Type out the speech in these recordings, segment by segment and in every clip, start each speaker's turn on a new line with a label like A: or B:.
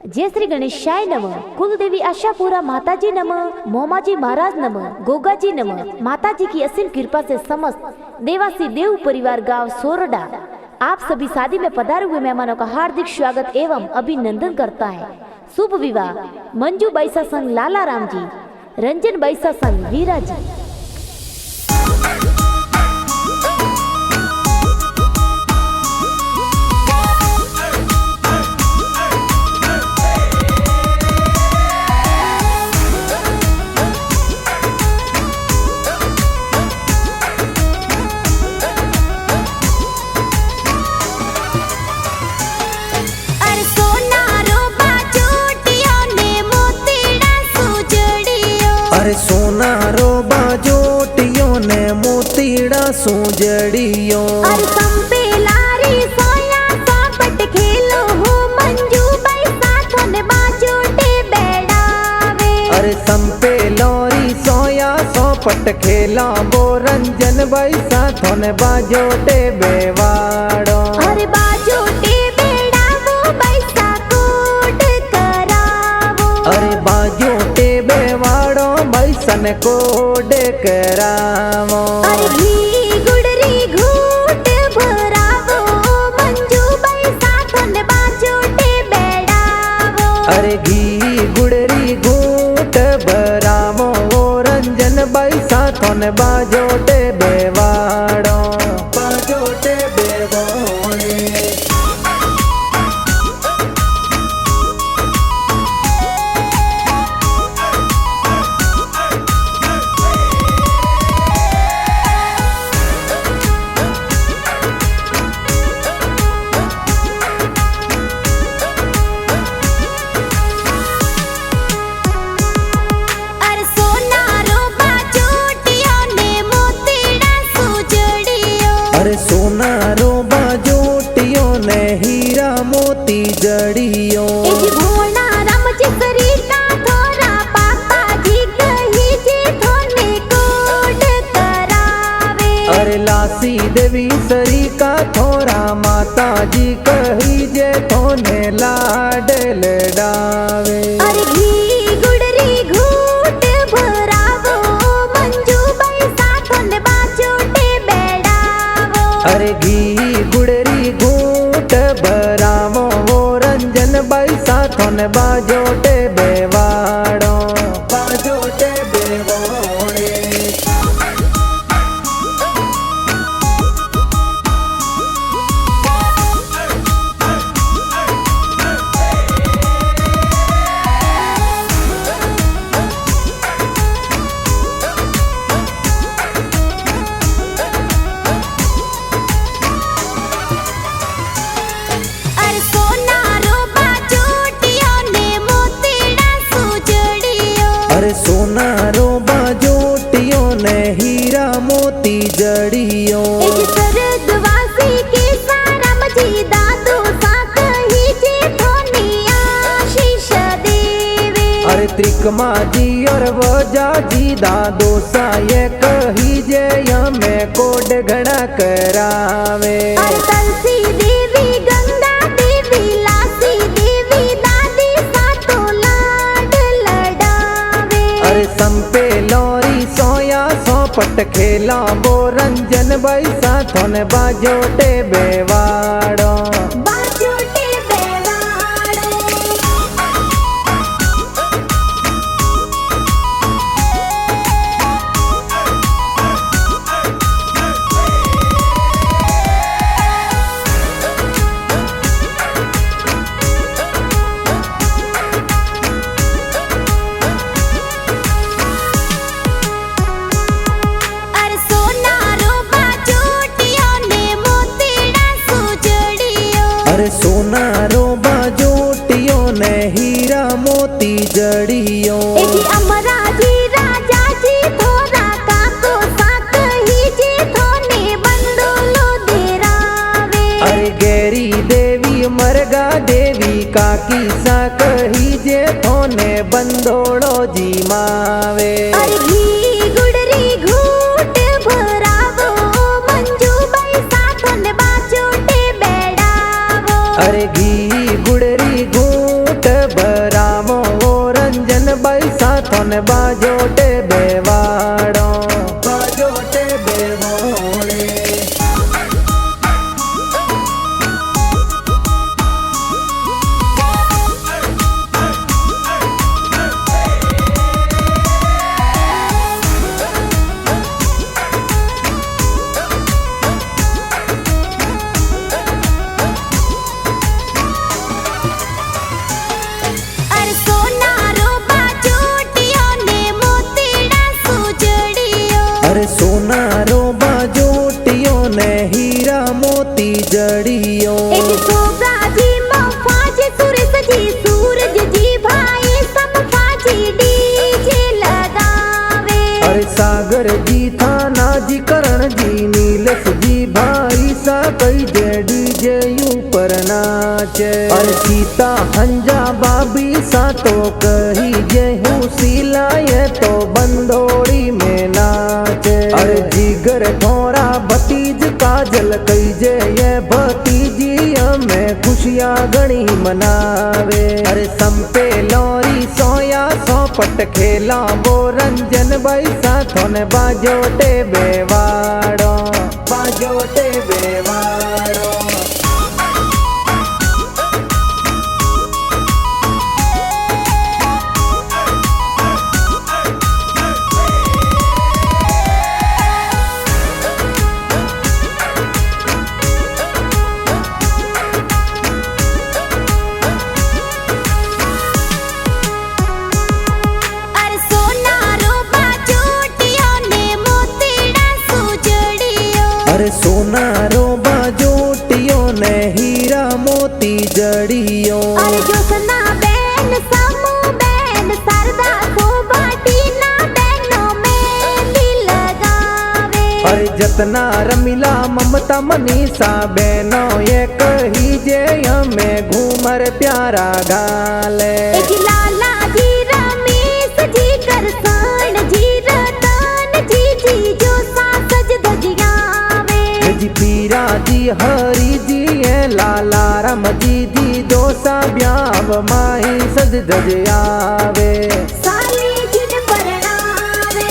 A: जय श्री गणेशाय नमः। कुलदेवी आशापुरा माताजी नमः। मोमाजी महाराज नमः। गोगाजी नमः। माताजी की असीम कृपा से समस्त देवासी देव परिवार गांव सोरडा आप सभी शादी में पधारे हुए मेहमानों का हार्दिक स्वागत एवं अभिनंदन करता है। शुभ विवाह मंजू बैसा संग लाला राम जी, रंजन बैसा संग वीरा जी।
B: अरे सोना रो बाजोटियों ने मोतीड़ा सूजड़ियों।
C: अरे संपे लारी सोया सापट खेलो हो मंजू बैसा थोने बाजोटे बेड़ावे।
B: अरे संपे लोरी सोया सोपट खेला वो रंजन बैसा थोने बाजोटे बेवाड़ो।
C: अरे बाजोटे बेड़ावो बैसा कोड करावो।
B: अरे बाजोटे बेवाड़ो बैसन कोड करावो।
C: अरे घी गुड़री घूट भरावो मंजू बैसा थोने बाजोटे बेड़ावो।
B: अरे घी गुड़री घूट भरावो रंजन बैसा थोने बाजोटे बेवाड़ो। बाजोटे बेवाड़े सोना रो बाजोटियों ने हीरा मोती जड़ियों।
C: भोला राम जी सरीता थोरा पापा जी कही जे थोने कोड करावे।
B: अरे लासी देवी सरी का थोरा माता जी कही जे थोने लाड लडावे।
C: अरे घी गुड़री घूट भरावो मंजू बैसा थोने बाजोटे बेड़ावो।
B: अरे घी गुड़री घूट भरावो वो रंजन बैसा थोने बाजोटे बेवाड़ो। बाजोटे बेवाड़े सोना रो बाजोटियों ने हीरा मोती जड़ियों।
C: सरदवासी के सारा मजी दादू साथ ही जे थोनी आशीष देवे।
B: अरे त्रिकमा जी और वजा जी दादो सा ये कही जे यमे कोड घड़ा करावे।
C: अरे तुलसी देवी गंगा देवी लासी देवी दादी सातो लाड लडावे।
B: अरे संपे लोरी सोया सोपट खेला वो रंजन बैसा थोने बाजोटे बेवाड़ो।
C: बाजोटे बेवाड़ो
B: सोना रो बाजोटियों ने हीरा मोती जड़ियों।
C: अमरा जी राजा जी थोरा काको साथ ही जे थोने बंदोलो देरावे।
B: अरे गैरी देवी मरगा देवी काकी सा कही जे थोने बंदोड़ो जी मावे।
C: अरे घी गुड़री घूट भरावो मंजू बैसा थोने बाजोटे बेड़ावो।
B: अरे घी गुड़री घूट थोने बाजोटे बेवाड़ो बाजोटे बेवोले।
C: અરે સોનારો બાજોટિયો ને મોતીડા સુજડીયો
B: अरे सोनारो बाजोटियो ने हीरा मोती जड़ियो
C: એક સોગાજી મફાજી સુરેશજી સૂરજજી ભાઈ સમફાજી ડીજે લગાવે
B: अरे सागर जी थाना जी करण जी नीलेश जी भाई सा कई जे डीजे ऊपर नाचे। अरे सीता हंजा बाबी सा तो कही जे हूँ सिलाए तो बंदोड़ी में नाचे। अरे जीगर ठोरा भतीज काजल कई जे ये भतीजी हमें खुशियाँ गणी मनावे। अरे संपे लोरी सोया सोपट खेला वो रंजन भाई साथों ने बाजोटे बेवाड़ो बाजोटे बेवाड़ो।
C: અરે સોનારો બાજોટિયો ને મોતીડા સુજડીયો
B: अरे सोनारो बाजोटियो ने हीरा मोती जड़ियो
C: અરે જોસના બેન સમૂહ બેન શારદા સોબાટીના બેનો મહેંદી લગાવે
B: अरे जतना रमिला ममता मनीषा बहनो ये कही जे हमें घूमर प्यारा गाले।
C: એક લાલાજી રમેશજી કરસણજી રતનજી જીજો સાસજ ધજિયાવે
B: जी पीरा जी हरी जी है लाला राम जी जी दोसा ब्याव माही सज धज आवे।
C: સાલીજીને પરણાવે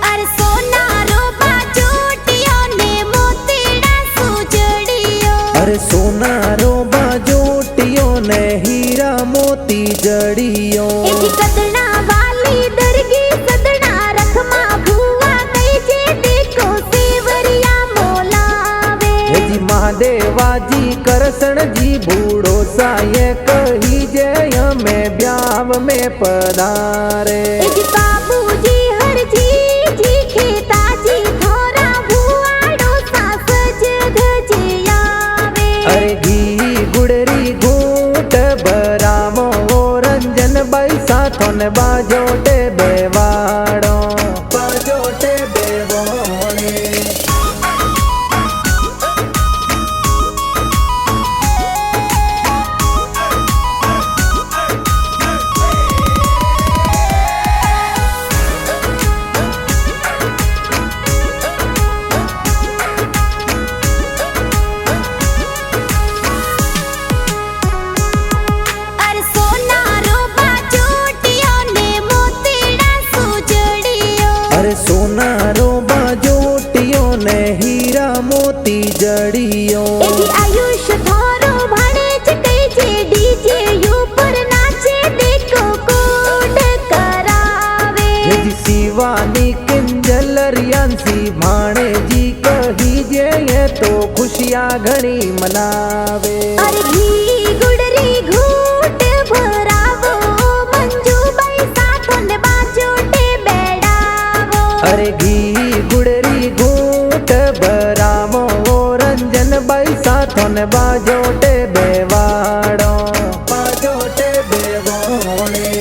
C: અરે સોનારો બાજોટિયો ને મોતીડા સુજડીયો
B: अरे सोनारो बाजोटियो ने हीरा मोती जड़ियो
C: એથી કદણા વાલી દરગી સદણા રખમાં ભુવા કઈ જે દેખો સેવરિયા મોલાવે
B: जी महादेवा जी करसण जी बूढ़ो सा ये कही जे हमें ब्याव में पधारे।
C: એથી બાબુજી હરજી જી ખેતાજી થોરા ભુવાડો સાસજ ધજિયાવે
B: अरे घी गुड़री घूट बरामो रंजन बाई साथों ने बाजोटे बेवाड़ो बाजोटे बेवोले।
C: અરે સોનારો બાજોટિયો ને મોતીડા સુજડીયો
B: अरे सोनारो बाजोटियो ने हीरा मोती जड़ियो
C: એથી આયુષ થોરો ભણે છે કઈ જે ડીજે ઉપર નાચે દેખો કોડ કરાવે
B: जी शिवानी किंजल रियांसी भाणे जी कही जे ये तो खुशियाँ घणी मनावे।
C: અરે ઘી ગુડરી ઘૂંટ ભરાવો મંજુબાઈ સાથોને બાજોટે બેડાવો
B: अरे घी गुड़री घूट बरामो रंजन बाई साथों ने बाजोटे बेवाड़ो बाजोटे बेवोले।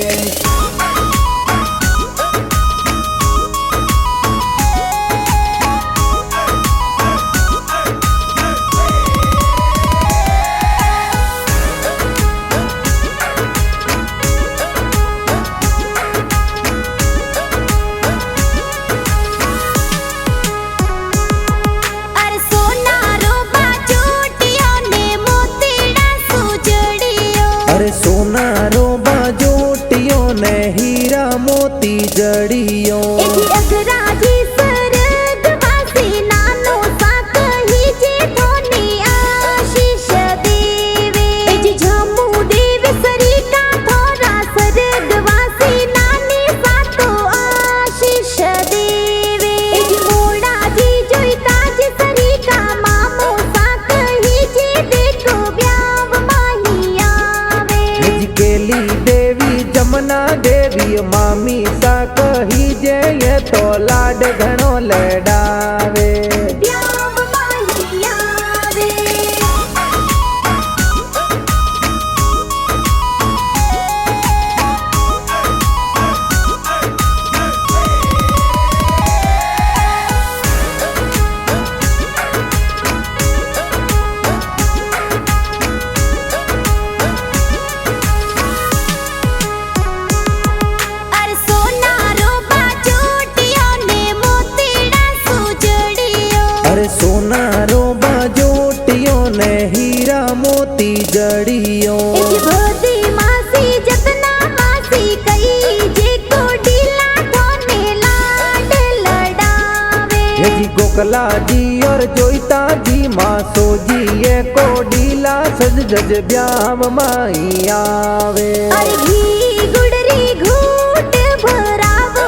B: जी और जोईता जी मासो जी ये कोडीला सज जज ब्याह माई आवे।
C: अरे घी गुड़री घूट भरावो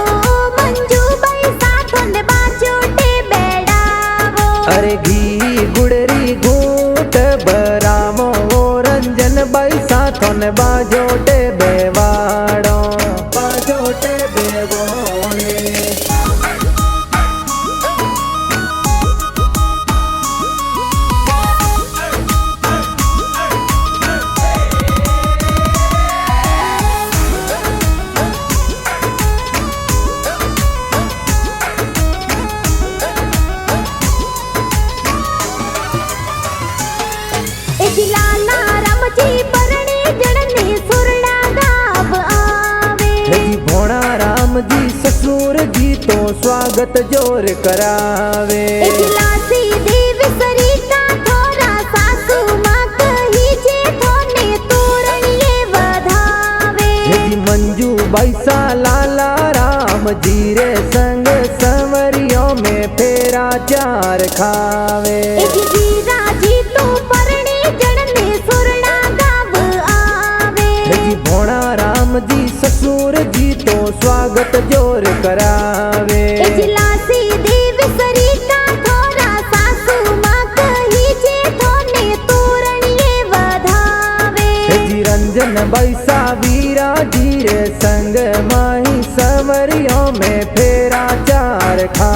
C: मंजू बाई साथन बाजोटे बेड़ावो।
B: अरे घी गुड़री घूट भरावो रंजन बाई साथन बाजोटे बेवाड़ो बाजोटे बेवोने।
C: लाला राम जी परणे जड़ने सुरड़ा गाव आवे।
B: जी भोणा राम जी ससुर जी तो स्वागत जोर करावे।
C: लासी देव सरिता थोरा सासू मां कही जे थोने तोरणिए वधावे।
B: जी मंजू बैसा लाला राम जी रे संग संवरियों में फेरा चार खावे।
C: जीरा जी तू परणे जड़ने सुरड़ा गाव आवे।
B: जी भोणा राम जी ससुर जी तो स्वागत जोर करावे।
C: लासी देव सरिता थोरा सासू मां कही जे थोने तोरणिए वधावे।
B: जी रंजन बैसा वीरा जी रे संग माही संवरियों में फेरा चार खा